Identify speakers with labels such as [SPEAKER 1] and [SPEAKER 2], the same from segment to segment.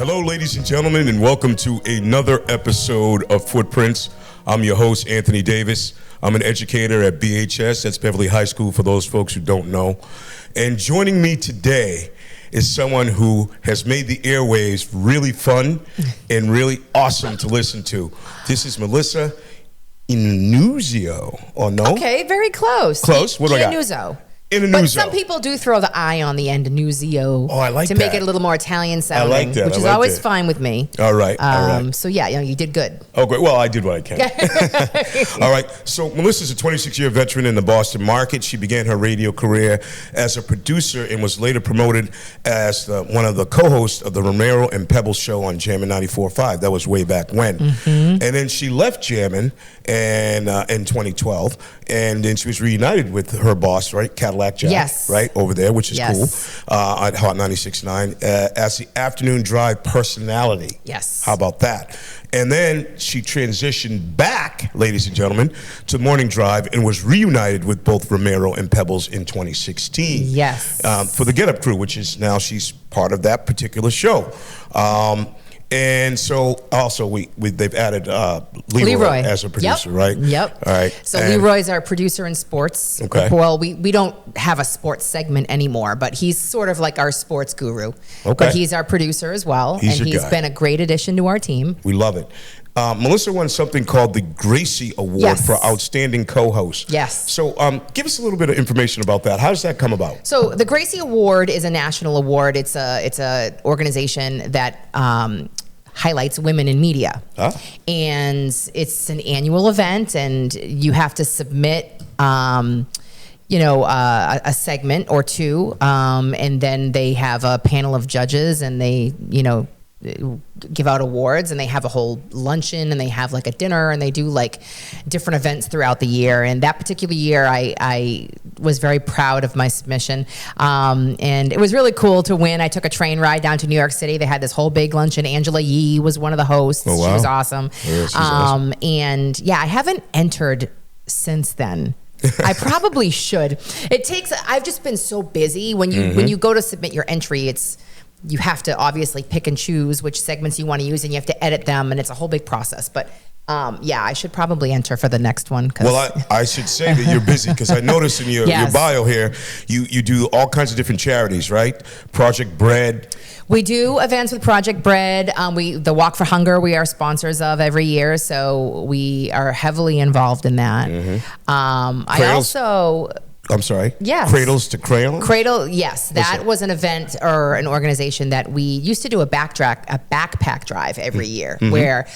[SPEAKER 1] Hello, ladies and gentlemen, and welcome to another episode of Footprints. I'm your host, Anthony Davis. I'm an educator at BHS, that's Beverly High School for those folks who don't know. And joining me today is someone who has made the airwaves really fun and really awesome to listen to. This is Melissa Eannuzzo, or no?
[SPEAKER 2] Okay, very close.
[SPEAKER 1] Close? What do I got?
[SPEAKER 2] Eannuzzo.
[SPEAKER 1] Eannuzzo.
[SPEAKER 2] But some people do throw the I on the end, Eannuzzo.
[SPEAKER 1] Oh, I like
[SPEAKER 2] to
[SPEAKER 1] that.
[SPEAKER 2] make it a little more Italian sounding,
[SPEAKER 1] I like that.
[SPEAKER 2] which is always fine with me.
[SPEAKER 1] All right, all right.
[SPEAKER 2] So yeah, you did good.
[SPEAKER 1] Oh, great. Well, I did what I can. All right. So Melissa's a 26-year veteran in the Boston market. She began her radio career as a producer and was later promoted as one of the co-hosts of the Romero and Pebbles show on Jammin' 94.5. That was way back when. And then she left Jammin' in 2012, and then she was reunited with her boss, right, Cadillac Jack,
[SPEAKER 2] Yes.
[SPEAKER 1] right, over there, which is
[SPEAKER 2] Yes.
[SPEAKER 1] cool, at Hot 96.9 as the afternoon drive personality.
[SPEAKER 2] Yes.
[SPEAKER 1] How about that? And then she transitioned back, ladies and gentlemen, to Morning Drive and was reunited with both Romero and Pebbles in 2016.
[SPEAKER 2] Yes.
[SPEAKER 1] For the Get Up Crew, which is now she's part of that particular show. And so also they've added Leroy as a producer, right?
[SPEAKER 2] Yep.
[SPEAKER 1] All right.
[SPEAKER 2] So
[SPEAKER 1] and
[SPEAKER 2] Leroy's our producer in sports.
[SPEAKER 1] Okay.
[SPEAKER 2] Well, we don't have a sports segment anymore, but he's sort of like our sports guru.
[SPEAKER 1] Okay.
[SPEAKER 2] But he's our producer as well,
[SPEAKER 1] He's
[SPEAKER 2] and
[SPEAKER 1] your
[SPEAKER 2] he's
[SPEAKER 1] guy.
[SPEAKER 2] been a great addition to our team.
[SPEAKER 1] We love it. Melissa won something called the Gracie Award
[SPEAKER 2] Yes.
[SPEAKER 1] for Outstanding Co-Host.
[SPEAKER 2] Yes.
[SPEAKER 1] So give us a little bit of information about that. How does that come about?
[SPEAKER 2] So the Gracie Award is a national award. It's a organization that highlights women in media. And it's an annual event, and you have to submit a segment or two, and then they have a panel of judges, and they give out awards, and they have a whole luncheon, and they have like a dinner, and they do like different events throughout the year. And that particular year, I was very proud of my submission, and it was really cool to win. I took a train ride down to New York City. They had this whole big luncheon. Angela Yee was one of the hosts.
[SPEAKER 1] Oh, wow.
[SPEAKER 2] She was awesome.
[SPEAKER 1] Yeah, she's awesome.
[SPEAKER 2] And yeah, I haven't entered since then. I probably should. I've just been so busy. When you go to submit your entry, you have to obviously pick and choose which segments you want to use, and you have to edit them, and it's a whole big process. But I should probably enter for the next one.
[SPEAKER 1] Well, I should say that you're busy, because I noticed in your bio here, you do all kinds of different charities, right? Project Bread.
[SPEAKER 2] We do events with Project Bread. The Walk for Hunger, we are sponsors of every year, so we are heavily involved in that.
[SPEAKER 1] I'm sorry?
[SPEAKER 2] Yes.
[SPEAKER 1] Cradles to Crayons?
[SPEAKER 2] Cradle, yes. That was an event or an organization that we used to do a backpack drive every year, where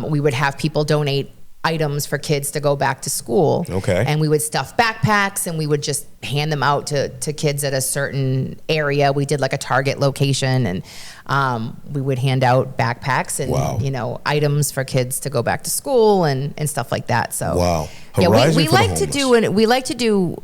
[SPEAKER 2] we would have people donate items for kids to go back to school.
[SPEAKER 1] Okay.
[SPEAKER 2] And we would stuff backpacks, and we would just hand them out to kids at a certain area. We did like a Target location, and we would hand out backpacks and items for kids to go back to school and stuff like that. So
[SPEAKER 1] wow.
[SPEAKER 2] We like to do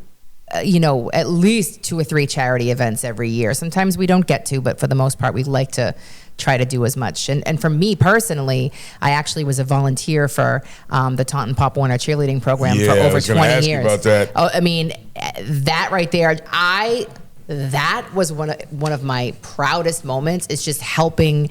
[SPEAKER 2] at least 2 or 3 charity events every year. Sometimes we don't get to, but for the most part, we like to try to do as much. And for me personally, I actually was a volunteer for the Taunton Pop Warner cheerleading program for over 20 years.
[SPEAKER 1] About that.
[SPEAKER 2] Oh, I mean, that right there, that was one of my proudest moments. It's just helping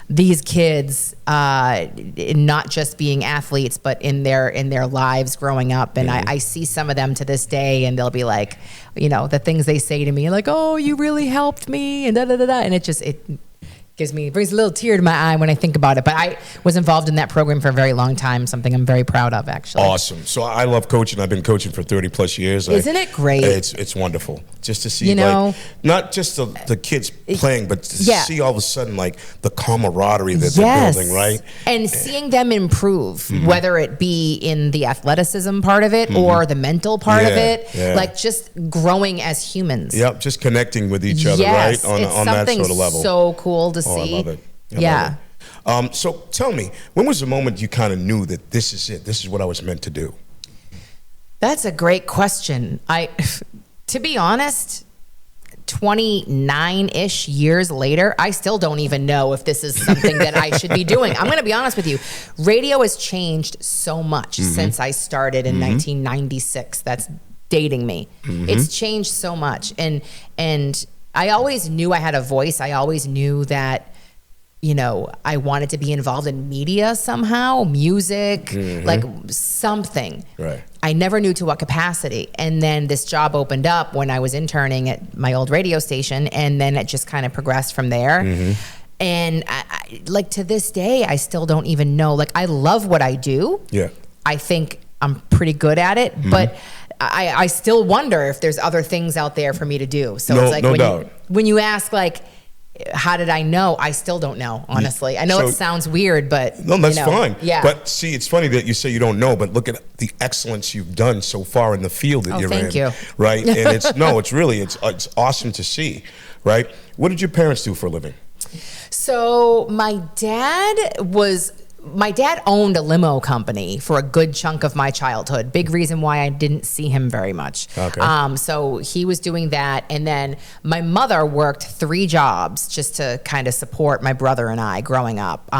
[SPEAKER 2] these kids, not just being athletes, but in their lives growing up. And I see some of them to this day, and they'll be like, the things they say to me, like, "Oh, you really helped me," and da da da da. And it brings a little tear to my eye when I think about it. But I was involved in that program for a very long time, something I'm very proud of, actually.
[SPEAKER 1] Awesome. So I love coaching. I've been coaching for 30 plus years.
[SPEAKER 2] Isn't it great?
[SPEAKER 1] It's wonderful just to see, not just the kids playing, but to see all of a sudden, like, the camaraderie that they're building, right?
[SPEAKER 2] And seeing them improve, whether it be in the athleticism part of it or the mental part of it, like just growing as humans.
[SPEAKER 1] Yep, just connecting with each other, right? On that sort of level.
[SPEAKER 2] So cool to see.
[SPEAKER 1] I love it. I love it. So tell me, when was the moment you kind of knew that this is it? This is what I was meant to do?
[SPEAKER 2] That's a great question. To be honest, 29-ish years later, I still don't even know if this is something that I should be doing. I'm going to be honest with you. Radio has changed so much since I started in 1996. That's dating me. It's changed so much. And I always knew I had a voice. I always knew that, I wanted to be involved in media somehow, music, like something.
[SPEAKER 1] Right.
[SPEAKER 2] I never knew to what capacity. And then this job opened up when I was interning at my old radio station, and then it just kind of progressed from there. And I, like to this day, I still don't even know. Like, I love what I do.
[SPEAKER 1] Yeah.
[SPEAKER 2] I think I'm pretty good at it, but I still wonder if there's other things out there for me to do. So it's like when you ask, like, how did I know? I still don't know, honestly. I know it sounds weird, but
[SPEAKER 1] no, that's fine.
[SPEAKER 2] Yeah.
[SPEAKER 1] But see, it's funny that you say you don't know, but look at the excellence you've done so far in the field that you're in.
[SPEAKER 2] Thank you.
[SPEAKER 1] Right? And it's awesome to see, right? What did your parents do for a living?
[SPEAKER 2] So my dad owned a limo company for a good chunk of my childhood. Big reason why I didn't see him very much.
[SPEAKER 1] Okay.
[SPEAKER 2] So he was doing that. And then my mother worked 3 jobs just to kind of support my brother and I growing up.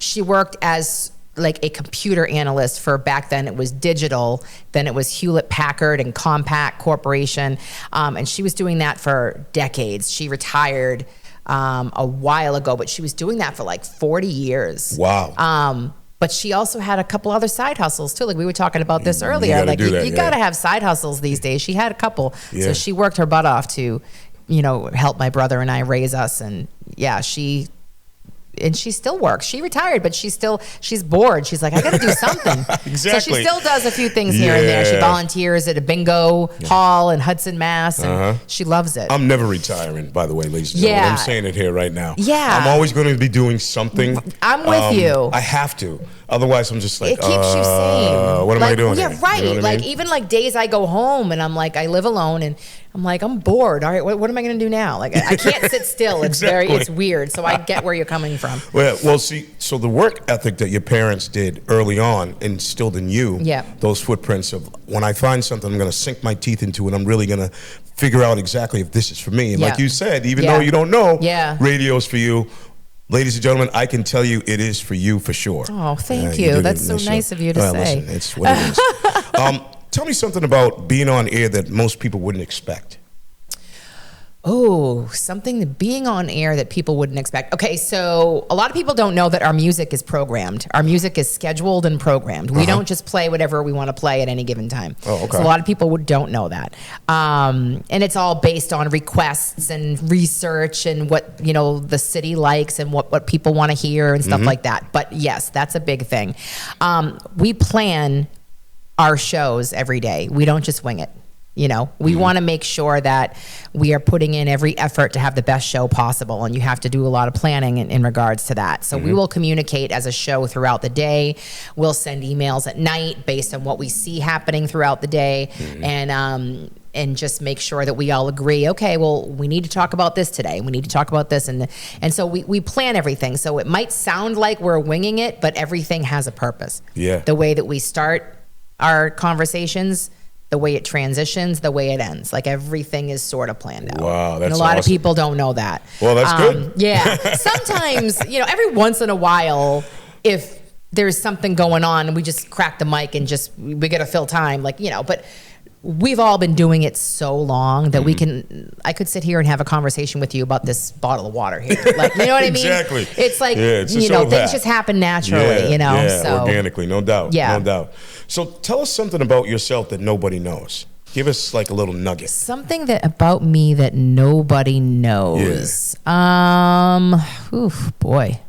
[SPEAKER 2] She worked as like a computer analyst for, back then it was Digital, then it was Hewlett Packard and Compaq Corporation. And she was doing that for decades. She retired a while ago, but she was doing that for like 40 years.
[SPEAKER 1] Wow.
[SPEAKER 2] But she also had a couple other side hustles too. Like we were talking about this earlier. You gotta have side hustles these days. She had a couple.
[SPEAKER 1] Yeah.
[SPEAKER 2] So she worked her butt off to, help my brother and I raise us. And yeah, she still works. She retired, but she's bored. She's like, I got to do something.
[SPEAKER 1] Exactly.
[SPEAKER 2] So she still does a few things here and there. She volunteers at a bingo hall in Hudson, Mass. And she loves it.
[SPEAKER 1] I'm never retiring, by the way, ladies and gentlemen. I'm saying it here right now.
[SPEAKER 2] Yeah.
[SPEAKER 1] I'm always going to be doing something.
[SPEAKER 2] I'm with you.
[SPEAKER 1] I have to. Otherwise, I'm just like,
[SPEAKER 2] it keeps you sane.
[SPEAKER 1] What am I doing?
[SPEAKER 2] Yeah,
[SPEAKER 1] here?
[SPEAKER 2] right.
[SPEAKER 1] You know what I mean?
[SPEAKER 2] Even like days I go home and I'm like, I live alone and I'm like, I'm bored. All right, what am I going to do now? Like, I can't sit still. It's it's weird. So I get where you're coming from.
[SPEAKER 1] Well, see, so the work ethic that your parents did early on instilled in you those footprints of, when I find something, I'm going to sink my teeth into it. I'm really going to figure out exactly if this is for me. And like you said, even though you don't know, radio's for you. Ladies and gentlemen, I can tell you it is for you for sure.
[SPEAKER 2] Oh, thank you. That's so nice of you to say.
[SPEAKER 1] Listen, it's what it is. Tell me something about being on air that most people wouldn't expect.
[SPEAKER 2] Oh, being on air that people wouldn't expect. Okay, so a lot of people don't know that our music is programmed. Our music is scheduled and programmed. We don't just play whatever we want to play at any given time.
[SPEAKER 1] Oh, okay.
[SPEAKER 2] So a lot of people don't know that. And it's all based on requests and research and what, the city likes and what people want to hear and stuff like that. But yes, that's a big thing. We plan our shows every day. We don't just wing it. We want to make sure that we are putting in every effort to have the best show possible. And you have to do a lot of planning in regards to that. So we will communicate as a show throughout the day. We'll send emails at night based on what we see happening throughout the day. And just make sure that we all agree, okay, well, we need to talk about this today. We need to talk about this. And so we plan everything. So it might sound like we're winging it, but everything has a purpose.
[SPEAKER 1] Yeah.
[SPEAKER 2] The way that we start our conversations, the way it transitions, the way it ends. Like everything is sort of planned out.
[SPEAKER 1] Wow, that's
[SPEAKER 2] and a lot
[SPEAKER 1] awesome.
[SPEAKER 2] of people don't know that.
[SPEAKER 1] Well, that's good.
[SPEAKER 2] Yeah. Sometimes, every once in a while, if there's something going on and we just crack the mic and we got to fill time, but we've all been doing it so long that I could sit here and have a conversation with you about this bottle of water here. Like, you know what I mean?
[SPEAKER 1] Exactly.
[SPEAKER 2] It's like,
[SPEAKER 1] things
[SPEAKER 2] just happen naturally, so
[SPEAKER 1] organically, no doubt.
[SPEAKER 2] Yeah.
[SPEAKER 1] No doubt. So tell us something about yourself that nobody knows. Give us like a little nugget.
[SPEAKER 2] Something about me that nobody knows. Boy.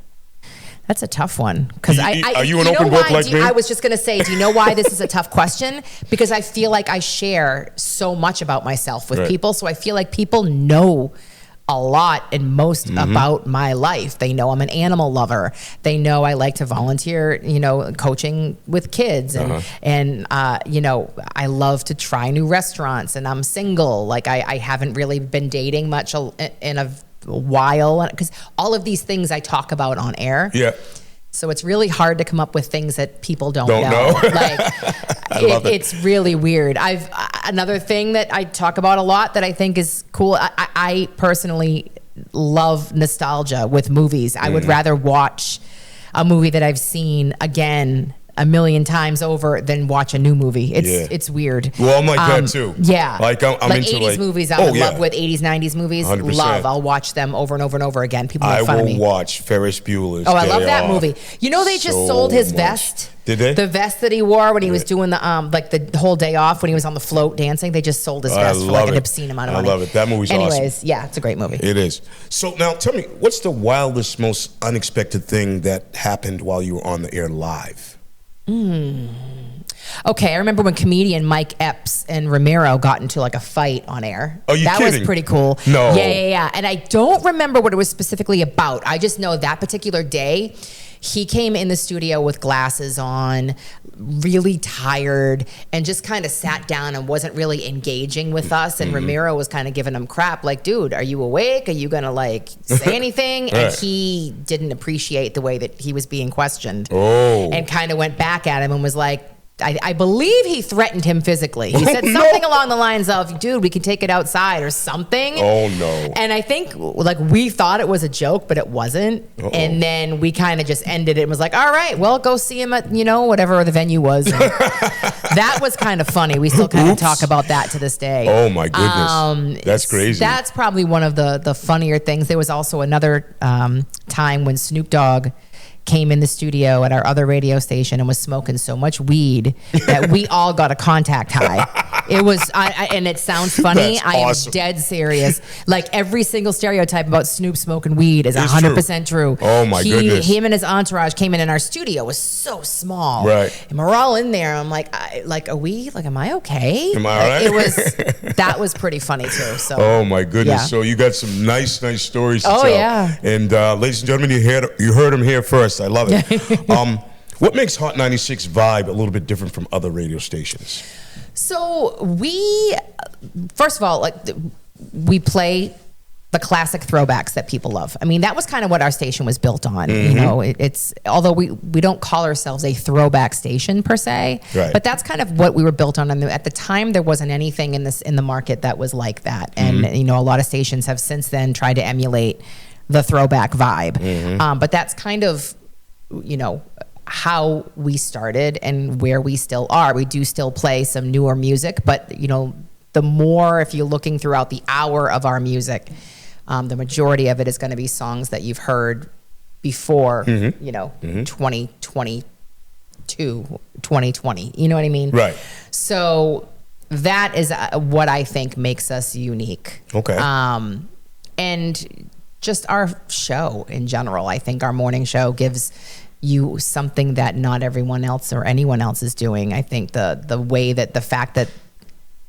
[SPEAKER 2] That's a tough one. Because
[SPEAKER 1] are you an open book like me?
[SPEAKER 2] I was just going to say, do you know why this is a tough question? Because I feel like I share so much about myself with people. So I feel like people know a lot and most about my life. They know I'm an animal lover. They know I like to volunteer, coaching with kids. And I love to try new restaurants, and I'm single. Like I haven't really been dating much in a while, because all of these things I talk about on air. Yeah. So it's really hard to come up with things that people don't know. Like it's really weird. Another thing that I talk about a lot that I think is cool. I personally love nostalgia with movies. I would rather watch a movie that I've seen again a million times over than watch a new movie. It's weird.
[SPEAKER 1] Well, I'm like that too.
[SPEAKER 2] Yeah.
[SPEAKER 1] Like I'm
[SPEAKER 2] like
[SPEAKER 1] into
[SPEAKER 2] 80s movies. I'm in love with 80s, 90s movies.
[SPEAKER 1] 100%.
[SPEAKER 2] Love. I'll watch them over and over and over again. People make fun of me.
[SPEAKER 1] I will watch Ferris Bueller's.
[SPEAKER 2] Oh, I love that movie. You know, they just sold his vest.
[SPEAKER 1] Did they?
[SPEAKER 2] The vest that he wore when he was doing the like the whole day off when he was on the float dancing. They just sold his vest for like an obscene amount of money.
[SPEAKER 1] I love it. That movie's awesome.
[SPEAKER 2] Anyways, yeah, it's a great movie.
[SPEAKER 1] It is. So now tell me, what's the wildest, most unexpected thing that happened while you were on the air live?
[SPEAKER 2] Okay, I remember when comedian Mike Epps and Ramiro got into like a fight on air.
[SPEAKER 1] Oh, you
[SPEAKER 2] that
[SPEAKER 1] kidding?
[SPEAKER 2] Was pretty cool.
[SPEAKER 1] No.
[SPEAKER 2] Yeah. And I don't remember what it was specifically about. I just know that particular day, he came in the studio with glasses on, really tired, and just kind of sat down and wasn't really engaging with us. And Ramiro was kind of giving him crap, like, dude, are you awake? Are you going to like say anything? And he didn't appreciate the way that he was being questioned.
[SPEAKER 1] Oh.
[SPEAKER 2] And kind of went back at him and was like, I believe he threatened him physically. He said something along the lines of, dude, we can take it outside or something.
[SPEAKER 1] Oh, no.
[SPEAKER 2] And I think like we thought it was a joke, but it wasn't. And then we kind of just ended it and was like, all right, well, go see him at, whatever the venue was. And that was kind of funny. We still kind of talk about that to this day.
[SPEAKER 1] Oh, my goodness. That's crazy.
[SPEAKER 2] That's probably one of the funnier things. There was also another time when Snoop Dogg came in the studio at our other radio station and was smoking so much weed that we all got a contact high. It was, and it sounds funny.
[SPEAKER 1] That's
[SPEAKER 2] I am
[SPEAKER 1] awesome.
[SPEAKER 2] dead serious. Like every single stereotype about Snoop smoking weed is 100% true.
[SPEAKER 1] Oh my goodness.
[SPEAKER 2] Him and his entourage came in and our studio was so small.
[SPEAKER 1] Right.
[SPEAKER 2] And we're all in there. I'm like, am I okay?
[SPEAKER 1] Am I all right?
[SPEAKER 2] That was pretty funny too. So.
[SPEAKER 1] Oh my goodness.
[SPEAKER 2] Yeah.
[SPEAKER 1] So you got some nice stories to tell.
[SPEAKER 2] Oh yeah.
[SPEAKER 1] And ladies and gentlemen, you heard them here first. I love it. What makes Hot 96 vibe a little bit different from other radio stations?
[SPEAKER 2] So first of all, we play the classic throwbacks that people love. I mean, that was kind of what our station was built on. It's although we don't call ourselves a throwback station per se,
[SPEAKER 1] right.
[SPEAKER 2] But that's kind of what we were built on. And at the time, there wasn't anything in the market that was like that. And a lot of stations have since then tried to emulate the throwback vibe. But that's kind of how we started and where we still are. We do still play some newer music, but the more, if you're looking throughout the hour of our music, the majority of it is going to be songs that you've heard before 2022, 2020, you know what I mean?
[SPEAKER 1] Right.
[SPEAKER 2] So that is what I think makes us unique.
[SPEAKER 1] Okay.
[SPEAKER 2] And just our show in general. I think our morning show gives you something that not everyone else or anyone else is doing. I think the fact that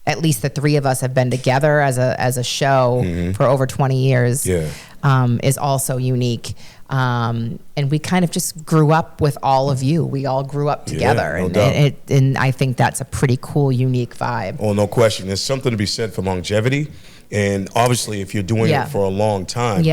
[SPEAKER 2] at least the three of us have been together as a show for over 20 years is also unique. And we kind of just grew up with all of you. We all grew up together.
[SPEAKER 1] No doubt.
[SPEAKER 2] And I think that's a pretty cool, unique vibe.
[SPEAKER 1] Oh, no question. There's something to be said for longevity. And obviously, if you're doing it for a long time,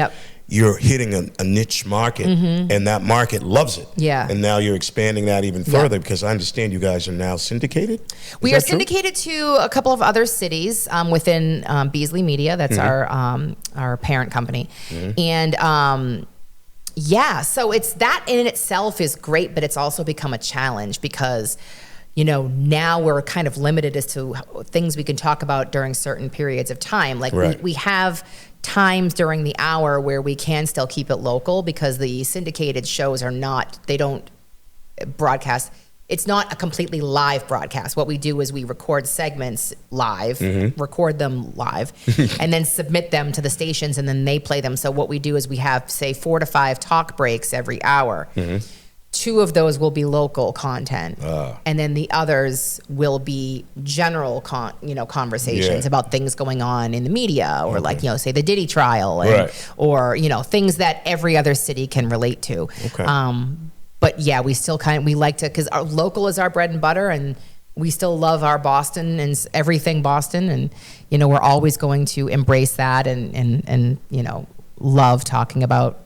[SPEAKER 1] you're hitting a niche market, and that market loves it. Yeah. And now you're expanding that even further because I understand you guys are now syndicated.
[SPEAKER 2] We are syndicated to a couple of other cities within Beasley Media. That's our parent company. And so it's that in itself is great, but it's also become a challenge because now we're kind of limited as to things we can talk about during certain periods of time. Like we have times during the hour where we can still keep it local because the syndicated shows they don't broadcast. It's not a completely live broadcast. What we do is we record segments live, record them live, and then submit them to the stations, and then they play them. So what we do is we have, say, 4 to 5 talk breaks every hour. 2 of those will be local content, and then the others will be general conversations about things going on in the media, or say the Diddy trial, or things that every other city can relate to. But yeah, we still we like to, because our local is our bread and butter, and we still love our Boston and everything Boston, and we're always going to embrace that and love talking about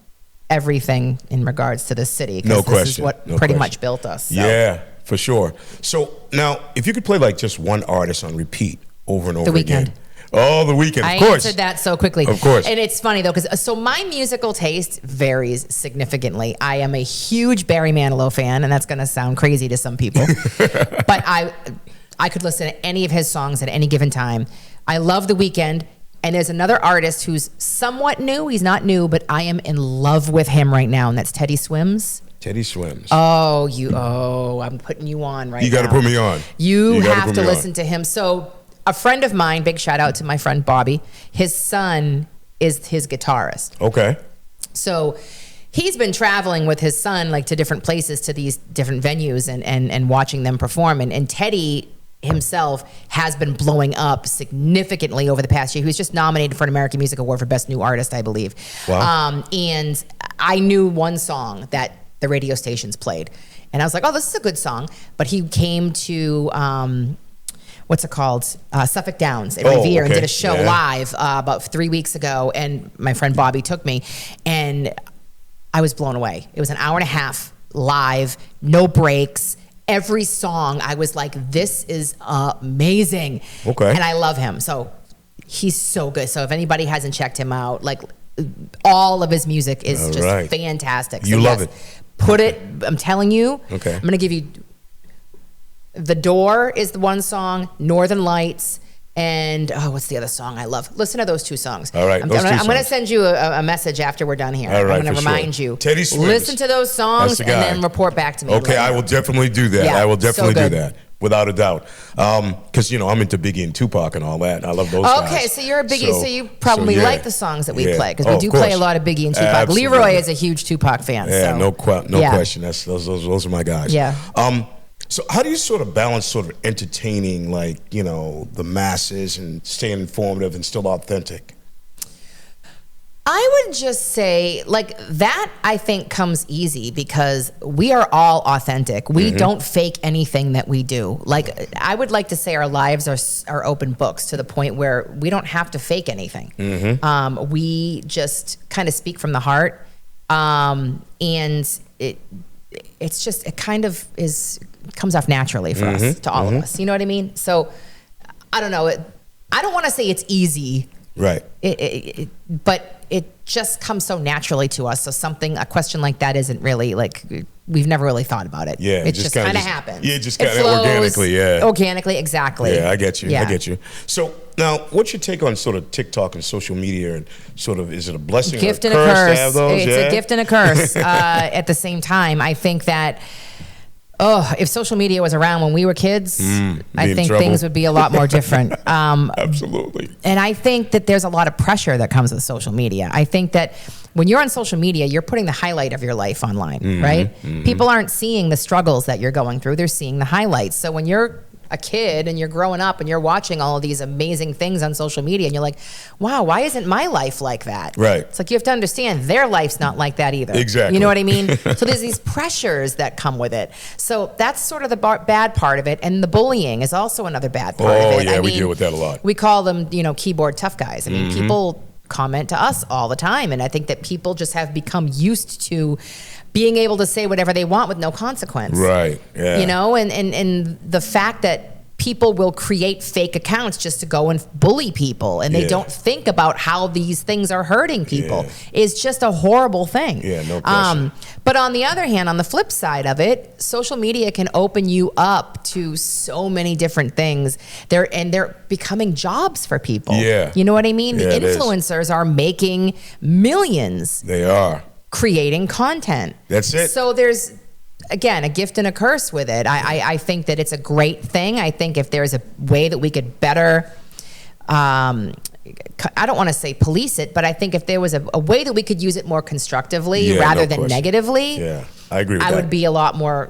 [SPEAKER 2] everything in regards to the city.
[SPEAKER 1] No question.
[SPEAKER 2] This is what pretty much built us. So.
[SPEAKER 1] Yeah, for sure. So now, if you could play just one artist on repeat over and over again, Oh, The Weeknd,
[SPEAKER 2] I
[SPEAKER 1] of course.
[SPEAKER 2] answered that so quickly.
[SPEAKER 1] Of course.
[SPEAKER 2] And it's funny, though, because so my musical taste varies significantly. I am a huge Barry Manilow fan, and that's going to sound crazy to some people. But I could listen to any of his songs at any given time. I love The Weeknd. And there's another artist who's somewhat new. He's not new, but I am in love with him right now, and that's Teddy Swims.
[SPEAKER 1] Teddy Swims.
[SPEAKER 2] I'm putting you on right now.
[SPEAKER 1] You got to put me on.
[SPEAKER 2] You have to listen to him. So a friend of mine, big shout out to my friend Bobby, his son is his guitarist.
[SPEAKER 1] Okay.
[SPEAKER 2] So he's been traveling with his son like to different places, to these different venues and watching them perform. And Teddy himself has been blowing up significantly over the past year. He was just nominated for an American Music Award for Best New Artist, I believe.
[SPEAKER 1] Wow.
[SPEAKER 2] And I knew one song that the radio stations played. And I was like, oh, this is a good song. But he came to, what's it called? Suffolk Downs at Revere and did a show live about 3 weeks ago. And my friend Bobby took me. And I was blown away. It was an hour and a half live, no breaks. Every song, I was like, this is amazing.
[SPEAKER 1] Okay.
[SPEAKER 2] And I love him. So he's so good. So if anybody hasn't checked him out, like all of his music is just fantastic. So
[SPEAKER 1] you love it.
[SPEAKER 2] Put it, I'm telling you.
[SPEAKER 1] Okay.
[SPEAKER 2] I'm going to give you, The Door is the one song, Northern Lights, and what's the other song I love? Listen to those two songs.
[SPEAKER 1] All right,
[SPEAKER 2] I'm going to send you a message after we're done here.
[SPEAKER 1] All right,
[SPEAKER 2] I'm going to remind you.
[SPEAKER 1] Teddy Swims.
[SPEAKER 2] Listen to those songs and then report back to me.
[SPEAKER 1] Okay, I will definitely do that.
[SPEAKER 2] Yeah,
[SPEAKER 1] I will definitely
[SPEAKER 2] so
[SPEAKER 1] do that. Without a doubt. Because, I'm into Biggie and Tupac and all that. I love those guys.
[SPEAKER 2] Okay, so you're a Biggie, so you probably like the songs that we play, because we do play a lot of Biggie and Tupac.
[SPEAKER 1] Absolutely.
[SPEAKER 2] Leroy is a huge Tupac fan.
[SPEAKER 1] Yeah,
[SPEAKER 2] so.
[SPEAKER 1] no question. Those are my guys.
[SPEAKER 2] Yeah.
[SPEAKER 1] So how do you sort of balance sort of entertaining, like, the masses and staying informative and still authentic?
[SPEAKER 2] I would just say, like, that I think comes easy because we are all authentic. We don't fake anything that we do. Like, I would like to say our lives are open books to the point where we don't have to fake anything. We just kind of speak from the heart. And it's just, it kind of comes off naturally for us, to all of us. You know what I mean? So, I don't know. I don't want to say it's easy.
[SPEAKER 1] Right.
[SPEAKER 2] But it just comes so naturally to us. So a question like that isn't really like, we've never really thought about it.
[SPEAKER 1] Yeah.
[SPEAKER 2] It just kind of happens.
[SPEAKER 1] Yeah, just kind of organically, yeah.
[SPEAKER 2] Organically, exactly.
[SPEAKER 1] Yeah, I get you.
[SPEAKER 2] Yeah.
[SPEAKER 1] I get you. So now, what's your take on sort of TikTok and social media, and sort of, is it a blessing
[SPEAKER 2] Gift
[SPEAKER 1] or a
[SPEAKER 2] and a
[SPEAKER 1] curse to
[SPEAKER 2] curse.
[SPEAKER 1] have those?
[SPEAKER 2] It's a gift and a curse at the same time. I think that, if social media was around when we were kids, I think things would be a lot more different.
[SPEAKER 1] Absolutely.
[SPEAKER 2] And I think that there's a lot of pressure that comes with social media. I think that when you're on social media, you're putting the highlight of your life online, right? People aren't seeing the struggles that you're going through. They're seeing the highlights. So when you're a kid and you're growing up and you're watching all of these amazing things on social media and you're like, wow, why isn't my life like that?
[SPEAKER 1] Right.
[SPEAKER 2] It's like, you have to understand their life's not like that either.
[SPEAKER 1] Exactly.
[SPEAKER 2] You know what I mean? So there's these pressures that come with it. So that's sort of the bad part of it. And the bullying is also another bad part of it.
[SPEAKER 1] Yeah, we deal with that a lot.
[SPEAKER 2] We call them, keyboard tough guys. I mean, people comment to us all the time. And I think that people just have become used to being able to say whatever they want with no consequence.
[SPEAKER 1] Right. Yeah.
[SPEAKER 2] And the fact that people will create fake accounts just to go and bully people, and they don't think about how these things are hurting people is just a horrible thing.
[SPEAKER 1] Yeah, no question.
[SPEAKER 2] But on the other hand, on the flip side of it, social media can open you up to so many different things. They're becoming jobs for people.
[SPEAKER 1] Yeah.
[SPEAKER 2] You know what I mean?
[SPEAKER 1] Yeah,
[SPEAKER 2] The influencers are making millions.
[SPEAKER 1] They are.
[SPEAKER 2] Creating content.
[SPEAKER 1] That's it.
[SPEAKER 2] So there's, again, a gift and a curse with it. I think that it's a great thing. I think if there's a way that we could better, I don't want to say police it, but I think if there was a way that we could use it more constructively rather than negatively,
[SPEAKER 1] I agree with that.
[SPEAKER 2] I would be a lot more,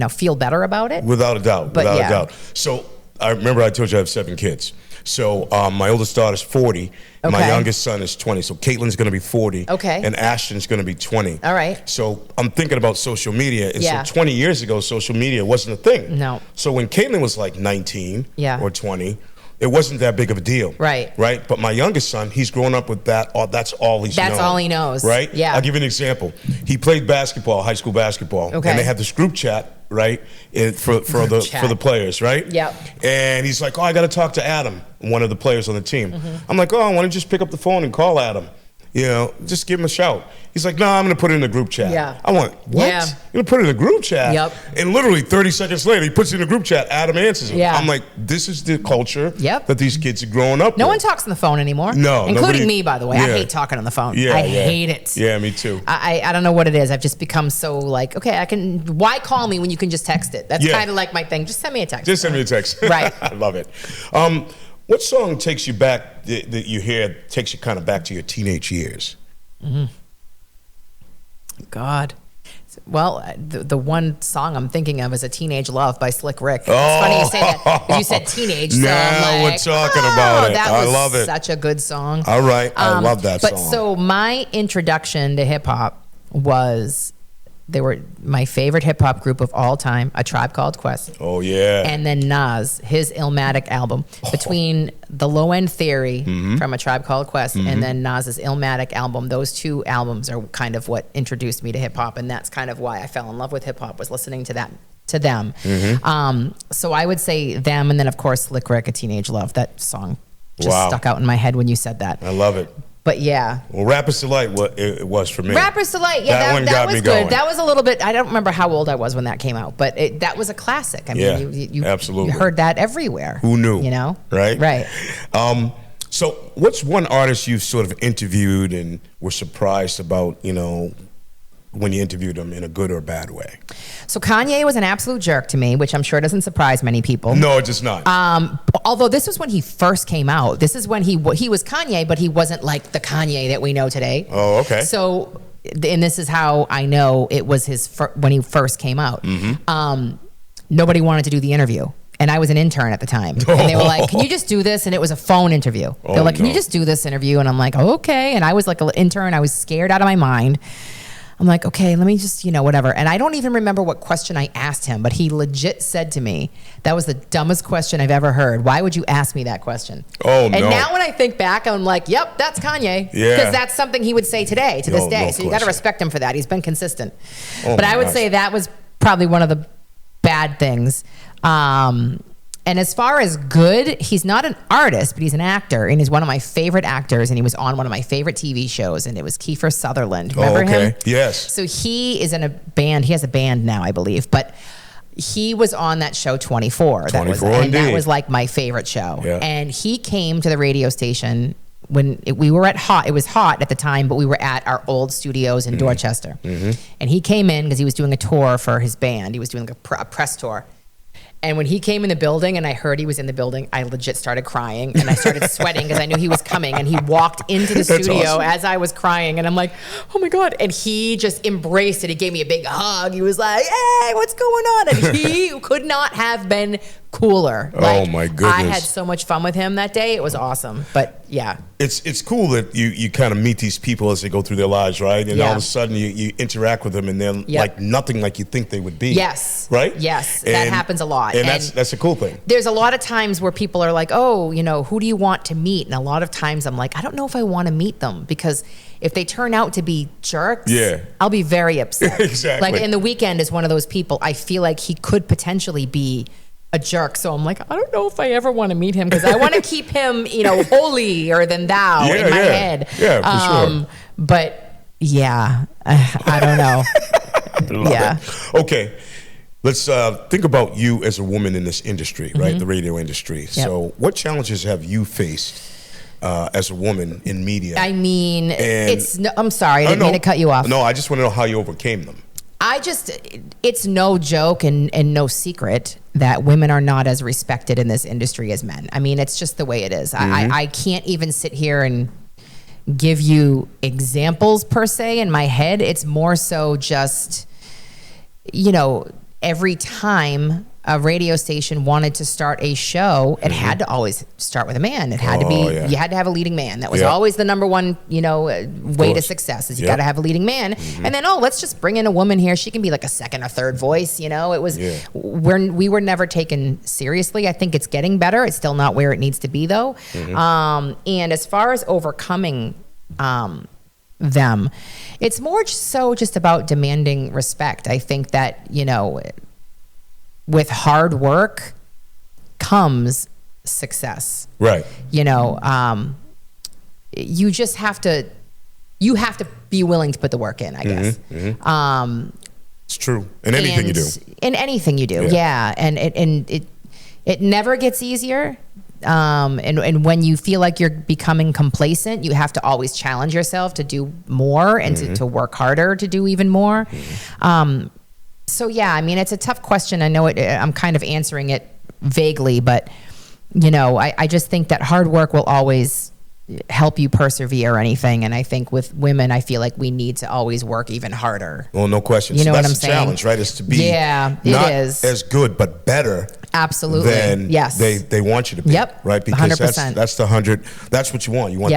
[SPEAKER 2] feel better about it.
[SPEAKER 1] Without a doubt.
[SPEAKER 2] But
[SPEAKER 1] without a doubt. So I remember I told you I have 7 kids. So my oldest daughter's 40.
[SPEAKER 2] Okay.
[SPEAKER 1] My youngest son is 20. So Caitlin's going to be 40.
[SPEAKER 2] Okay.
[SPEAKER 1] And Ashton's going to be 20.
[SPEAKER 2] All right.
[SPEAKER 1] So I'm thinking about social media. And so 20 years ago, social media wasn't a thing.
[SPEAKER 2] No.
[SPEAKER 1] So when Caitlin was like 19 or 20, it wasn't that big of a deal.
[SPEAKER 2] Right.
[SPEAKER 1] Right. But my youngest son, he's grown up with that. That's all he's
[SPEAKER 2] That's all he knows.
[SPEAKER 1] Right.
[SPEAKER 2] Yeah.
[SPEAKER 1] I'll give you an example. He played basketball, high school basketball.
[SPEAKER 2] Okay.
[SPEAKER 1] And they had this group chat, right, for the players, right?
[SPEAKER 2] Yep.
[SPEAKER 1] And he's like, oh, I got to talk to Adam, one of the players on the team. I'm like, oh, why don't you just pick up the phone and call Adam? You know, just give him a shout. He's like, no, I'm going to put it in the group chat.
[SPEAKER 2] Yeah.
[SPEAKER 1] I went, what?
[SPEAKER 2] Yeah.
[SPEAKER 1] You're going to put it in the group chat?
[SPEAKER 2] Yep.
[SPEAKER 1] And literally 30 seconds later, he puts it in the group chat. Adam answers him.
[SPEAKER 2] Yeah.
[SPEAKER 1] I'm like, this is the culture that these kids are growing up
[SPEAKER 2] No
[SPEAKER 1] with.
[SPEAKER 2] one talks on the phone anymore.
[SPEAKER 1] No.
[SPEAKER 2] Including me, by the way.
[SPEAKER 1] Yeah.
[SPEAKER 2] I hate talking on the phone.
[SPEAKER 1] Yeah,
[SPEAKER 2] I hate it.
[SPEAKER 1] Yeah, me too.
[SPEAKER 2] I don't know what it is. I've just become so like, okay, why call me when you can just text it? That's kind of like my thing. Just send me a text.
[SPEAKER 1] Just send me a text.
[SPEAKER 2] Right.
[SPEAKER 1] I love it. What song takes you back, that you hear, takes you kind of back to your teenage years?
[SPEAKER 2] God. Well, the one song I'm thinking of is A Teenage Love by Slick Rick. It's
[SPEAKER 1] Oh.
[SPEAKER 2] funny you say that because you said teenage.
[SPEAKER 1] Now
[SPEAKER 2] so I'm like,
[SPEAKER 1] we're talking about it.
[SPEAKER 2] That
[SPEAKER 1] I
[SPEAKER 2] was
[SPEAKER 1] love it.
[SPEAKER 2] Such a good song.
[SPEAKER 1] All right. I love that song.
[SPEAKER 2] But so my introduction to hip hop was, they were my favorite hip hop group of all time, A Tribe Called Quest.
[SPEAKER 1] Oh, yeah.
[SPEAKER 2] And then Nas, his Illmatic album. Between the Low End Theory from A Tribe Called Quest and then Nas's Illmatic album, those two albums are kind of what introduced me to hip hop, and that's kind of why I fell in love with hip hop, was listening to them. So I would say them, and then of course Slick Rick, A Teenage Love. That song just stuck out in my head when you said that.
[SPEAKER 1] I love it.
[SPEAKER 2] But yeah.
[SPEAKER 1] Well, Rapper's Delight, it was for me.
[SPEAKER 2] Rapper's Delight, yeah,
[SPEAKER 1] That one got
[SPEAKER 2] was
[SPEAKER 1] me
[SPEAKER 2] good.
[SPEAKER 1] going.
[SPEAKER 2] That was a little bit, I don't remember how old I was when that came out, but that was a classic. I mean, you
[SPEAKER 1] absolutely.
[SPEAKER 2] you heard that everywhere.
[SPEAKER 1] Who knew?
[SPEAKER 2] You know?
[SPEAKER 1] Right?
[SPEAKER 2] Right.
[SPEAKER 1] So what's one artist you've sort of interviewed and were surprised about, you know, when you interviewed them in a good or bad way?
[SPEAKER 2] So Kanye was an absolute jerk to me, which I'm sure doesn't surprise many people.
[SPEAKER 1] No, it does not.
[SPEAKER 2] Although this was when he first came out. This is when he was Kanye, but he wasn't like the Kanye that we know today.
[SPEAKER 1] Oh, okay.
[SPEAKER 2] So, and this is how I know it was when he first came out. Nobody wanted to do the interview. And I was an intern at the time. And they were like, can you just do this? And it was a phone interview. They're like, can you just do this interview? And I'm like, okay. And I was like an intern. I was scared out of my mind. I'm like, okay, let me just, whatever. And I don't even remember what question I asked him, but he legit said to me, that was the dumbest question I've ever heard. Why would you ask me that question?
[SPEAKER 1] Oh, no.
[SPEAKER 2] And now when I think back, I'm like, yep, that's Kanye.
[SPEAKER 1] Yeah.
[SPEAKER 2] Because that's something he would say today, to this day.
[SPEAKER 1] No
[SPEAKER 2] so you got to
[SPEAKER 1] question.
[SPEAKER 2] respect him for that. He's been consistent.
[SPEAKER 1] Oh,
[SPEAKER 2] but I would
[SPEAKER 1] gosh.
[SPEAKER 2] say that was probably one of the bad things. And as far as good, he's not an artist, but he's an actor, and he's one of my favorite actors, and he was on one of my favorite TV shows, and it was Kiefer Sutherland. Remember him?
[SPEAKER 1] Yes.
[SPEAKER 2] So he is in a band. He has a band now, I believe, but he was on that show 24. That was like my favorite show.
[SPEAKER 1] Yeah.
[SPEAKER 2] And he came to the radio station when we were at Hot. It was Hot at the time, but we were at our old studios in Dorchester. And he came in because he was doing a tour for his band. He was doing a press tour. And when he came in the building and I heard he was in the building, I legit started crying and I started sweating because I knew he was coming. And he walked into the studio
[SPEAKER 1] awesome.
[SPEAKER 2] as I was crying. And I'm like, oh my God. And he just embraced it. He gave me a big hug. He was like, hey, what's going on? And he could not have been cooler.
[SPEAKER 1] Oh my goodness.
[SPEAKER 2] I had so much fun with him that day. It was awesome. But yeah.
[SPEAKER 1] It's cool that you kind of meet these people as they go through their lives, right? And
[SPEAKER 2] Yeah.
[SPEAKER 1] all of a sudden you interact with them and they're like nothing like you think they would be.
[SPEAKER 2] Yes.
[SPEAKER 1] Right?
[SPEAKER 2] Yes. That happens a lot.
[SPEAKER 1] And that's a cool thing.
[SPEAKER 2] There's a lot of times where people are like, oh, who do you want to meet? And a lot of times I'm like, I don't know if I want to meet them because if they turn out to be jerks, I'll be very upset.
[SPEAKER 1] Exactly.
[SPEAKER 2] Like, and The Weeknd is one of those people, I feel like he could potentially be a jerk. So I'm like, I don't know if I ever want to meet him because I want to keep him, holier than thou in my head.
[SPEAKER 1] Yeah, for sure.
[SPEAKER 2] But yeah, I don't know.
[SPEAKER 1] Yeah. Okay. Let's think about you as a woman in this industry, right? The radio industry.
[SPEAKER 2] Yep.
[SPEAKER 1] So what challenges have you faced as a woman in media?
[SPEAKER 2] I mean, I'm sorry, I didn't mean to cut you off.
[SPEAKER 1] No, I just want to know how you overcame them.
[SPEAKER 2] It's no joke and no secret that women are not as respected in this industry as men. I mean, it's just the way it is. I can't even sit here and give you examples per se in my head. It's more so just, every time a radio station wanted to start a show, it had to always start with a man. It had to be, you had to have a leading man. That was always the number one, way to success is you got to have a leading man. And then, let's just bring in a woman here. She can be like a second or third voice. It was, we were never taken seriously. I think it's getting better. It's still not where it needs to be though. And as far as overcoming, them, it's more so just about demanding respect. I think that, with hard work comes success.
[SPEAKER 1] Right.
[SPEAKER 2] You just have to be willing to put the work in, I guess.
[SPEAKER 1] It's true. In anything you do.
[SPEAKER 2] In anything you do. Yeah. And it never gets easier. And when you feel like you're becoming complacent, you have to always challenge yourself to do more and to work harder to do even more. So yeah, I mean, it's a tough question. I know I'm kind of answering it vaguely, but I just think that hard work will always help you persevere or anything. And I think with women, I feel like we need to always work even harder.
[SPEAKER 1] Well, no question.
[SPEAKER 2] You know what I'm
[SPEAKER 1] that's the
[SPEAKER 2] saying?
[SPEAKER 1] Challenge, right? Is to be
[SPEAKER 2] it
[SPEAKER 1] not
[SPEAKER 2] is.
[SPEAKER 1] as good, but better.
[SPEAKER 2] Absolutely.
[SPEAKER 1] Than
[SPEAKER 2] yes.
[SPEAKER 1] they want you to be.
[SPEAKER 2] Yep.
[SPEAKER 1] Right? Because
[SPEAKER 2] 100%.
[SPEAKER 1] that's the 100. That's what you want. You want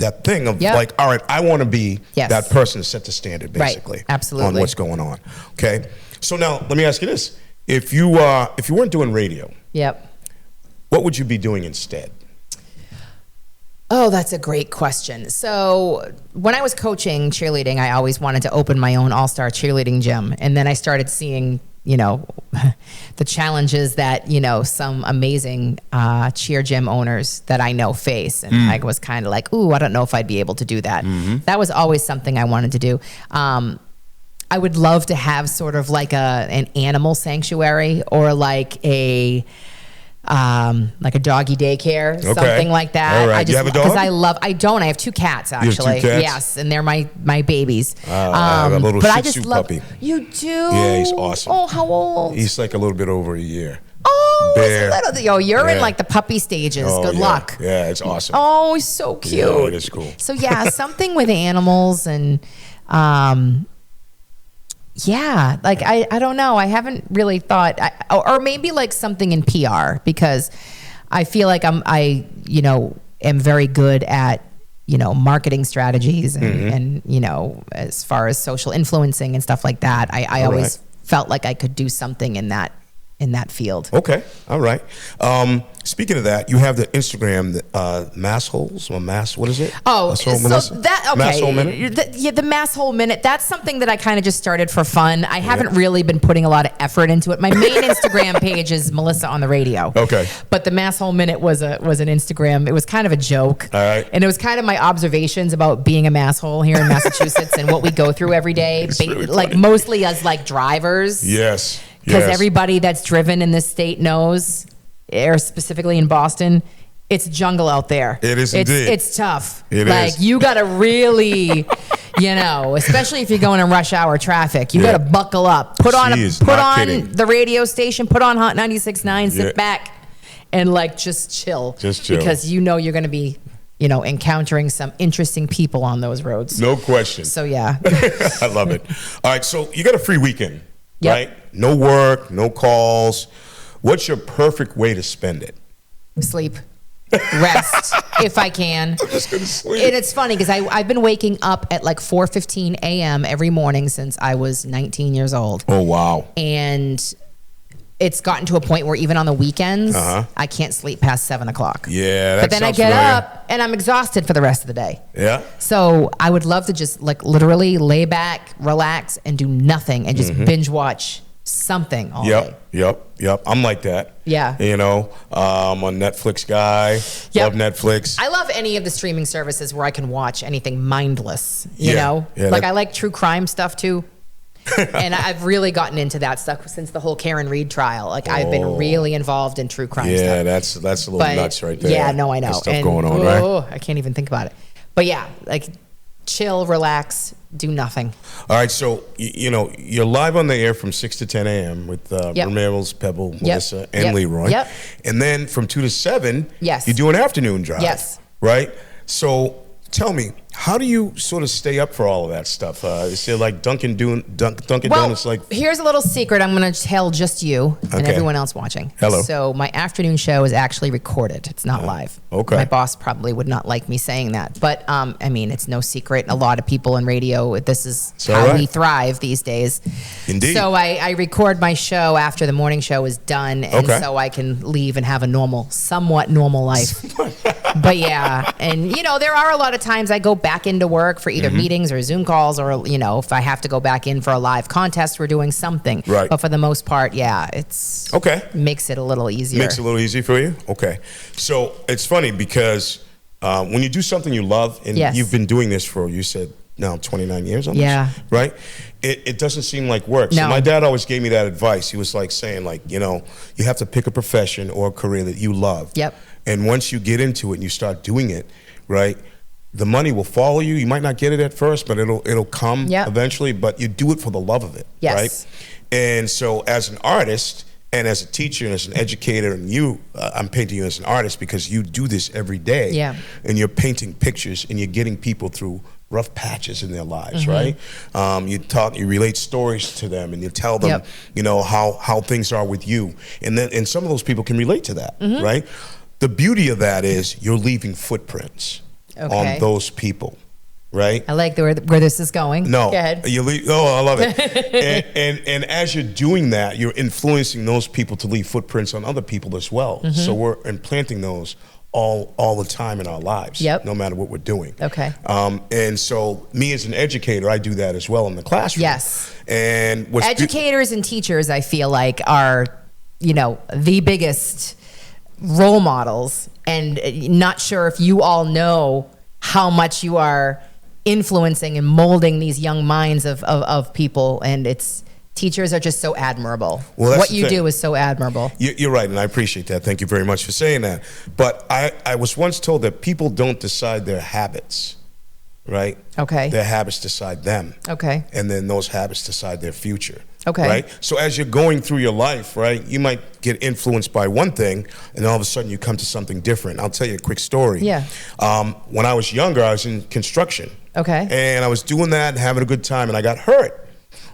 [SPEAKER 1] that thing of like, all right, I want to be that person to set the standard, basically.
[SPEAKER 2] Right. Absolutely.
[SPEAKER 1] On what's going on. Okay. So now let me ask you this: if you weren't doing radio, what would you be doing instead?
[SPEAKER 2] Oh, that's a great question. So when I was coaching cheerleading, I always wanted to open my own all-star cheerleading gym. And then I started seeing, the challenges that, some amazing cheer gym owners that I know face. And I was kind of like, ooh, I don't know if I'd be able to do that. That was always something I wanted to do. I would love to have sort of like an animal sanctuary or like a doggy daycare, something like that.
[SPEAKER 1] All right.
[SPEAKER 2] Do
[SPEAKER 1] you have a dog?
[SPEAKER 2] Because I have 2 cats actually.
[SPEAKER 1] You have 2 cats?
[SPEAKER 2] Yes, and they're my babies.
[SPEAKER 1] I have a little Shih Tzu puppy.
[SPEAKER 2] You do?
[SPEAKER 1] Yeah, he's awesome.
[SPEAKER 2] Oh, how old?
[SPEAKER 1] He's like a little bit over a year.
[SPEAKER 2] Oh,
[SPEAKER 1] Bear.
[SPEAKER 2] You're in like the puppy stages. Good luck.
[SPEAKER 1] Yeah, it's awesome.
[SPEAKER 2] Oh, he's so cute.
[SPEAKER 1] Yeah, it is cool.
[SPEAKER 2] So yeah, something with animals and yeah, like I don't know. I haven't really thought, or maybe like something in PR, because I feel like I am very good at marketing strategies and as far as social influencing and stuff like that. I always felt like I could do something in that field.
[SPEAKER 1] Okay, all right. Speaking of that, you have the Instagram, Mass Holes or Mass, what is it?
[SPEAKER 2] Oh,
[SPEAKER 1] so
[SPEAKER 2] Mass Hole
[SPEAKER 1] Minute?
[SPEAKER 2] The Mass Hole Minute, that's something that I kind of just started for fun. I haven't really been putting a lot of effort into it. My main Instagram page is Melissa on the Radio.
[SPEAKER 1] Okay.
[SPEAKER 2] But the Mass Hole Minute was an Instagram. It was kind of a joke.
[SPEAKER 1] All right.
[SPEAKER 2] And it was kind of my observations about being a masshole here in Massachusetts and what we go through every day.
[SPEAKER 1] Really
[SPEAKER 2] like
[SPEAKER 1] funny.
[SPEAKER 2] mostly as like drivers.
[SPEAKER 1] Yes.
[SPEAKER 2] Because everybody that's driven in this state knows, or specifically in Boston, it's jungle out there.
[SPEAKER 1] It is indeed.
[SPEAKER 2] It's tough.
[SPEAKER 1] It
[SPEAKER 2] is. You got to really, especially if you're going in rush hour traffic, you got to buckle up. Put on the radio station, put on Hot 96.9, sit back, and just chill.
[SPEAKER 1] Just chill.
[SPEAKER 2] Because you're going to be, encountering some interesting people on those roads.
[SPEAKER 1] No question.
[SPEAKER 2] So yeah.
[SPEAKER 1] I love it. All right, so you got a free weekend, right?
[SPEAKER 2] Yep.
[SPEAKER 1] No work, no calls. What's your perfect way to spend it?
[SPEAKER 2] Sleep. Rest, if I can.
[SPEAKER 1] I'm just going to sleep.
[SPEAKER 2] And it's funny because I've been waking up at like 4:15 a.m. every morning since I was 19 years old.
[SPEAKER 1] Oh, wow.
[SPEAKER 2] And it's gotten to a point where even on the weekends, I can't sleep past 7 o'clock.
[SPEAKER 1] Yeah, that
[SPEAKER 2] But then I get up and I'm exhausted for the rest of the day.
[SPEAKER 1] Yeah.
[SPEAKER 2] So I would love to just literally lay back, relax, and do nothing and just binge watch something all day.
[SPEAKER 1] Yep. I'm like that.
[SPEAKER 2] Yeah.
[SPEAKER 1] I'm a Netflix guy. Love Netflix.
[SPEAKER 2] I love any of the streaming services where I can watch anything mindless, you
[SPEAKER 1] Yeah.
[SPEAKER 2] know?
[SPEAKER 1] Yeah,
[SPEAKER 2] I like true crime stuff too. And I've really gotten into that stuff since the whole Karen Reed trial. I've been really involved in true crime stuff.
[SPEAKER 1] Yeah, that's a little nuts right there.
[SPEAKER 2] Yeah, no, I know.
[SPEAKER 1] There's stuff going on, right?
[SPEAKER 2] I can't even think about it. But yeah, chill, relax, do nothing.
[SPEAKER 1] All right, so you're live on the air from 6 to 10 a.m. with Ramirez, Pebble, Melissa, and Leroy.
[SPEAKER 2] Yep.
[SPEAKER 1] And then from 2 to 7,
[SPEAKER 2] Yes.
[SPEAKER 1] you do an afternoon drive.
[SPEAKER 2] Yes.
[SPEAKER 1] Right? So tell me, How do you sort of stay up for all of that stuff? Is it like Dunkin'
[SPEAKER 2] Well,
[SPEAKER 1] Donuts? Like,
[SPEAKER 2] here's a little secret I'm going to tell just you and
[SPEAKER 1] Okay.
[SPEAKER 2] everyone else watching.
[SPEAKER 1] Hello.
[SPEAKER 2] So my afternoon show is actually recorded. It's not live.
[SPEAKER 1] okay.
[SPEAKER 2] My boss probably would not like me saying that. But, I mean, it's no secret. A lot of people in radio, this is
[SPEAKER 1] all
[SPEAKER 2] how
[SPEAKER 1] right.
[SPEAKER 2] we thrive these days.
[SPEAKER 1] Indeed.
[SPEAKER 2] So I record my show after the morning show is done. And
[SPEAKER 1] Okay.
[SPEAKER 2] so I can leave and have a somewhat normal life. But yeah, and you know, there are a lot of times I go back into work for either meetings or Zoom calls, or you know, if I have to go back in for a live contest, we're doing something.
[SPEAKER 1] Right.
[SPEAKER 2] But for the most part, yeah, it's
[SPEAKER 1] Okay.
[SPEAKER 2] makes it a little easier.
[SPEAKER 1] Makes it a little easy for you? Okay. So it's funny because when you do something you love, and
[SPEAKER 2] Yes.
[SPEAKER 1] you've been doing this for, you said, now 29 years almost?
[SPEAKER 2] Yeah.
[SPEAKER 1] Right? It doesn't seem like work. So
[SPEAKER 2] No.
[SPEAKER 1] my dad always gave me that advice. He was like saying, like, you know, you have to pick a profession or a career that you love.
[SPEAKER 2] Yep.
[SPEAKER 1] And once you get into it and you start doing it, right, the money will follow you. You might not get it at first, but it'll come
[SPEAKER 2] Yep.
[SPEAKER 1] eventually. But you do it for the love of it,
[SPEAKER 2] Yes.
[SPEAKER 1] right? And so as an artist and as a teacher and as an educator, and I'm painting you as an artist because you do this every day.
[SPEAKER 2] Yeah.
[SPEAKER 1] And you're painting pictures and you're getting people through rough patches in their lives, right? You relate stories to them, and you tell them,
[SPEAKER 2] Yep.
[SPEAKER 1] you know, how things are with you, and some of those people can relate to that, right? The beauty of that is you're leaving footprints
[SPEAKER 2] Okay.
[SPEAKER 1] on those people, right?
[SPEAKER 2] I like where this is going.
[SPEAKER 1] No,
[SPEAKER 2] Go ahead.
[SPEAKER 1] I love it. and as you're doing that, you're influencing those people to leave footprints on other people as well. So we're implanting those all the time in our lives,
[SPEAKER 2] Yep.
[SPEAKER 1] no matter what we're doing.
[SPEAKER 2] Okay.
[SPEAKER 1] And so me as an educator, I do that as well in the classroom.
[SPEAKER 2] Yes.
[SPEAKER 1] And
[SPEAKER 2] Educators and teachers, I feel like, are, you know, the biggest role models, and not sure if you all know how much you are influencing and molding these young minds of people, and teachers are just so admirable.
[SPEAKER 1] Well, that's
[SPEAKER 2] what
[SPEAKER 1] the
[SPEAKER 2] you
[SPEAKER 1] thing.
[SPEAKER 2] do is so admirable.
[SPEAKER 1] You're right, and I appreciate that. Thank you very much for saying that. But I was once told that people don't decide their habits, right?
[SPEAKER 2] Okay.
[SPEAKER 1] Their habits decide them.
[SPEAKER 2] Okay.
[SPEAKER 1] And then those habits decide their future.
[SPEAKER 2] Okay.
[SPEAKER 1] Right? So as you're going through your life, right, you might get influenced by one thing, and all of a sudden you come to something different. I'll tell you a quick story.
[SPEAKER 2] Yeah.
[SPEAKER 1] When I was younger, I was in construction.
[SPEAKER 2] Okay.
[SPEAKER 1] And I was doing that and having a good time, and I got hurt.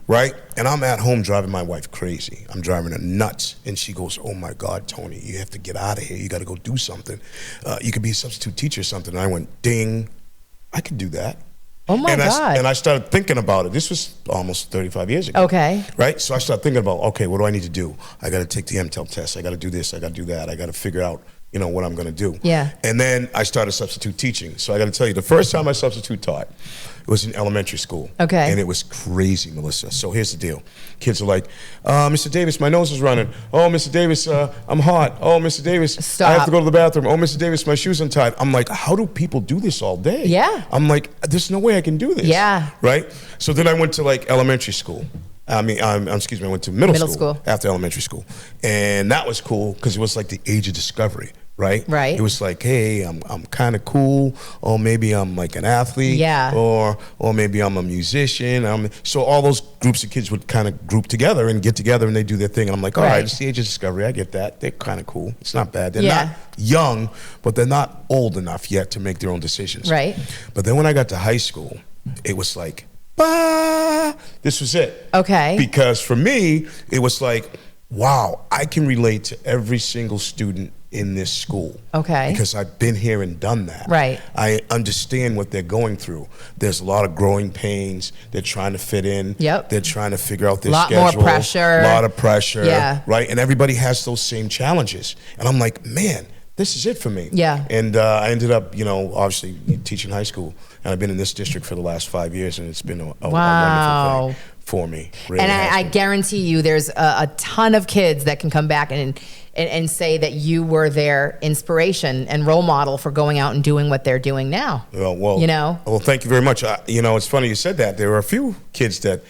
[SPEAKER 1] Right? And I'm at home driving my wife crazy. I'm driving her nuts. And she goes, "Oh my God, Tony, you have to get out of here. You got to go do something. You could be a substitute teacher or something." And I went, ding, I could do that.
[SPEAKER 2] Oh my God.
[SPEAKER 1] And I started thinking about it. This was almost 35 years ago.
[SPEAKER 2] Okay.
[SPEAKER 1] Right? So I started thinking about, okay, what do I need to do? I got to take the MTEL test. I got to do this. I got to do that. I got to figure out, you know, what I'm going to do.
[SPEAKER 2] Yeah.
[SPEAKER 1] And then I started substitute teaching. So I got to tell you, the first time I substitute taught, it was in elementary school.
[SPEAKER 2] Okay.
[SPEAKER 1] And it was crazy, Melissa. So here's the deal. Kids are like, "Mr. Davis, my nose is running. Oh, Mr. Davis, I'm hot. Oh, Mr. Davis,
[SPEAKER 2] Stop.
[SPEAKER 1] I have to go to the bathroom. Oh, Mr. Davis, my shoe's untied." I'm like, how do people do this all day?
[SPEAKER 2] Yeah.
[SPEAKER 1] I'm like, there's no way I can do this.
[SPEAKER 2] Yeah.
[SPEAKER 1] Right? So then I went to like elementary school. I went to middle school after elementary school. And that was cool because it was like the age of discovery. Right?
[SPEAKER 2] Right.
[SPEAKER 1] It was like, hey, I'm kind of cool, or maybe I'm like an athlete,
[SPEAKER 2] Yeah.
[SPEAKER 1] or maybe I'm a musician. So all those groups of kids would kind of group together and get together and they do their thing. And I'm like, all right, it's the age of discovery. I get that. They're kind of cool. It's not bad. They're not young, but they're not old enough yet to make their own decisions.
[SPEAKER 2] Right.
[SPEAKER 1] But then when I got to high school, it was like, this was it.
[SPEAKER 2] Okay.
[SPEAKER 1] Because for me, it was like, wow, I can relate to every single student in this school.
[SPEAKER 2] Okay.
[SPEAKER 1] Because I've been here and done that.
[SPEAKER 2] Right.
[SPEAKER 1] I understand what they're going through. There's a lot of growing pains. They're trying to fit in.
[SPEAKER 2] Yep.
[SPEAKER 1] They're trying to figure out their
[SPEAKER 2] Lot
[SPEAKER 1] schedule.
[SPEAKER 2] more pressure.
[SPEAKER 1] A lot of pressure.
[SPEAKER 2] Yeah.
[SPEAKER 1] Right? And everybody has those same challenges. And I'm like, man, this is it for me.
[SPEAKER 2] Yeah.
[SPEAKER 1] And I ended up, obviously teaching high school. And I've been in this district for the last 5 years, and it's been a wonderful thing for me. Really
[SPEAKER 2] and I guarantee you there's a ton of kids that can come back and say that you were their inspiration and role model for going out and doing what they're doing now.
[SPEAKER 1] Well, thank you very much. It's funny you said that. There were a few kids that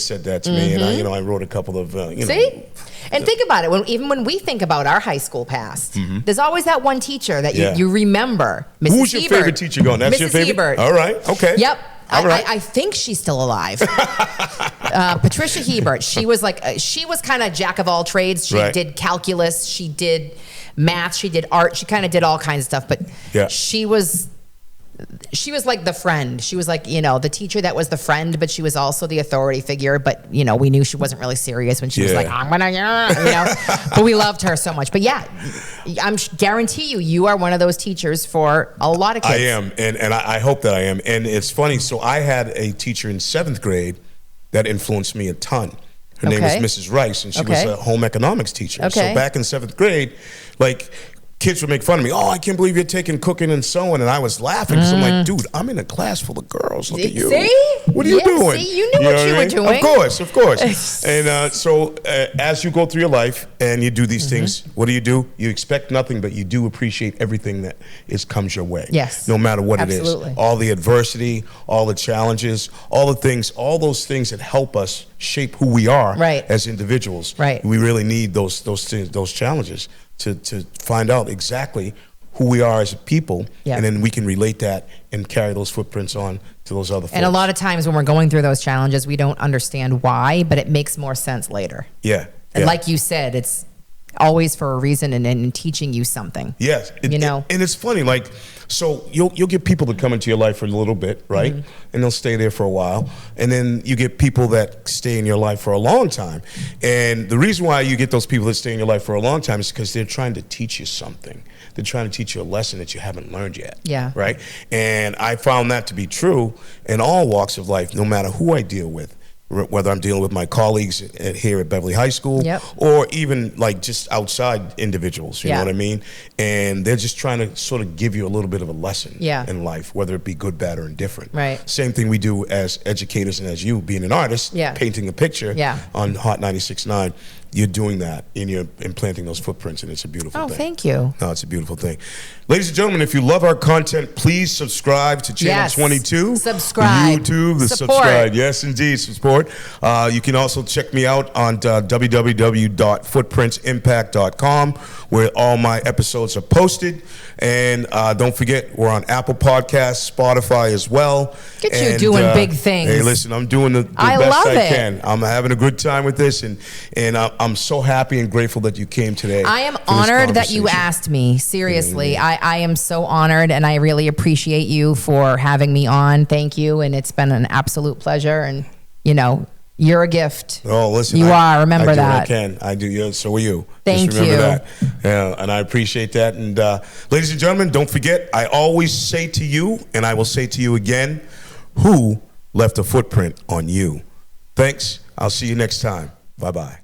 [SPEAKER 1] said that to me, and I wrote a couple of
[SPEAKER 2] See? And think about it. Even when we think about our high school past, there's always that one teacher that you remember. Mrs.
[SPEAKER 1] Who's your favorite teacher going? That's
[SPEAKER 2] Mrs.
[SPEAKER 1] your favorite?
[SPEAKER 2] Hebert.
[SPEAKER 1] All right. Okay.
[SPEAKER 2] Yep.
[SPEAKER 1] All right.
[SPEAKER 2] I think she's still alive. Patricia Hebert. She was kind of jack of all trades. She did calculus. She did math. She did art. She kind of did all kinds of stuff. But she was she was like the friend. She was like, the teacher that was the friend, but she was also the authority figure. But, we knew she wasn't really serious when she was like, I'm going to, but we loved her so much. But yeah, guarantee you are one of those teachers for a lot of kids.
[SPEAKER 1] I am. And I hope that I am. And it's funny. So I had a teacher in 7th grade that influenced me a ton. Her name was Mrs. Rice, and she was a home economics teacher. So back in 7th grade, like, kids would make fun of me. Oh, I can't believe you're taking cooking and sewing. And I was laughing because I'm like, dude, I'm in a class full of girls. Look at you.
[SPEAKER 2] See?
[SPEAKER 1] What are you doing?
[SPEAKER 2] See, you knew what you were doing.
[SPEAKER 1] Of course. And so as you go through your life and you do these things, what do? You expect nothing, but you do appreciate everything that comes your way.
[SPEAKER 2] Yes.
[SPEAKER 1] No matter what
[SPEAKER 2] Absolutely.
[SPEAKER 1] it is. All the adversity, all the challenges, all those things that help us shape who we are as individuals.
[SPEAKER 2] Right.
[SPEAKER 1] We really need those things, those challenges to find out exactly who we are as a people, and then we can relate that and carry those footprints on to those other folks.
[SPEAKER 2] And a lot of times when we're going through those challenges, we don't understand why, but it makes more sense later.
[SPEAKER 1] Yeah.
[SPEAKER 2] And like you said, it's always for a reason and teaching you something.
[SPEAKER 1] Yes.
[SPEAKER 2] And
[SPEAKER 1] it's funny, like, so you'll get people that come into your life for a little bit, right? And they'll stay there for a while. And then you get people that stay in your life for a long time. And the reason why you get those people that stay in your life for a long time is because they're trying to teach you something. They're trying to teach you a lesson that you haven't learned yet.
[SPEAKER 2] Yeah.
[SPEAKER 1] Right? And I found that to be true in all walks of life, no matter who I deal with. Whether I'm dealing with my colleagues here at Beverly High School or even like just outside individuals, you know what I mean? And they're just trying to sort of give you a little bit of a lesson in life, whether it be good, bad, or indifferent.
[SPEAKER 2] Right.
[SPEAKER 1] Same thing we do as educators and as you being an artist, painting a picture on Hot 96.9. You're doing that and you're implanting those footprints, and it's a beautiful thing.
[SPEAKER 2] Oh, thank you.
[SPEAKER 1] No, it's a beautiful thing. Ladies and gentlemen, if you love our content, please subscribe to Channel 22.
[SPEAKER 2] Subscribe.
[SPEAKER 1] YouTube, subscribe. Yes, indeed, support. You can also check me out on www.footprintsimpact.com, where all my episodes are posted. And don't forget, we're on Apple Podcasts, Spotify as well.
[SPEAKER 2] Look at you doing big things.
[SPEAKER 1] Hey, listen, I'm doing the best I can. I'm having a good time with this, and I'm so happy and grateful that you came today.
[SPEAKER 2] I am honored that you asked me. Seriously, I am so honored, and I really appreciate you for having me on. Thank you, and it's been an absolute pleasure. And you're a gift.
[SPEAKER 1] Oh, listen,
[SPEAKER 2] remember that.
[SPEAKER 1] I can. I do. Yeah, so are you.
[SPEAKER 2] Thank
[SPEAKER 1] Just remember
[SPEAKER 2] you.
[SPEAKER 1] that. Yeah, and I appreciate that. And ladies and gentlemen, don't forget, I always say to you, and I will say to you again, who left a footprint on you? Thanks. I'll see you next time. Bye-bye.